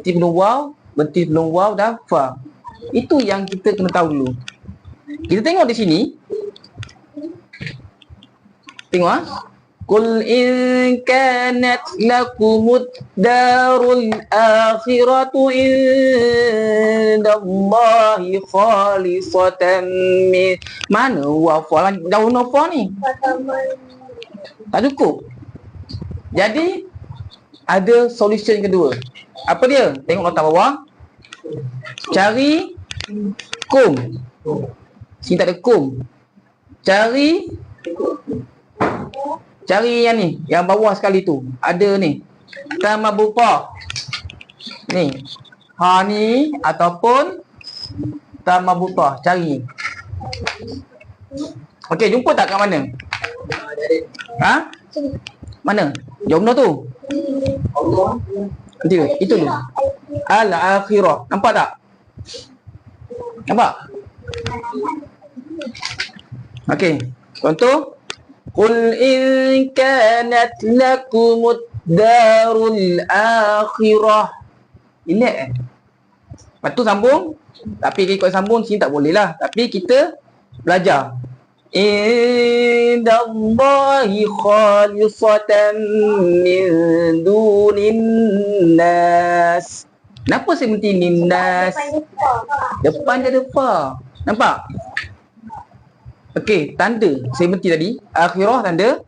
Berhenti belum waw, berhenti belum waw dan fa. Itu yang kita kena tahu dulu. Kita tengok di sini. Tengok ah. Qul in kanat lakumud darul akhiratu indallahi khalisatan min. Mana waw fa daun fa ni? Tak cukup. Jadi ada solution kedua. Apa dia? Tengok nota bawah. Cari kum. Sini tak ada kum. Cari yang ni, yang bawah sekali tu. Ada ni. Tamabuta. Ni. Ha ni ataupun tamabuta. Cari. Okey, jumpa tak kat mana? Ha? Mana? Jawab tu. Nanti itu tu. Al-akhirah. Nampak tak? Nampak? Okey. Contoh. Qul in kanat lakumud darul akhirah. Relax. Lepas tu sambung. Tapi ikut sambung sini tak boleh lah. Tapi kita belajar. Indallahi khalisatan min dunin nas. Kenapa saya berhenti ninnas? Depan dia ada fa. Nampak? Okey, tanda saya berhenti tadi. Akhirah tanda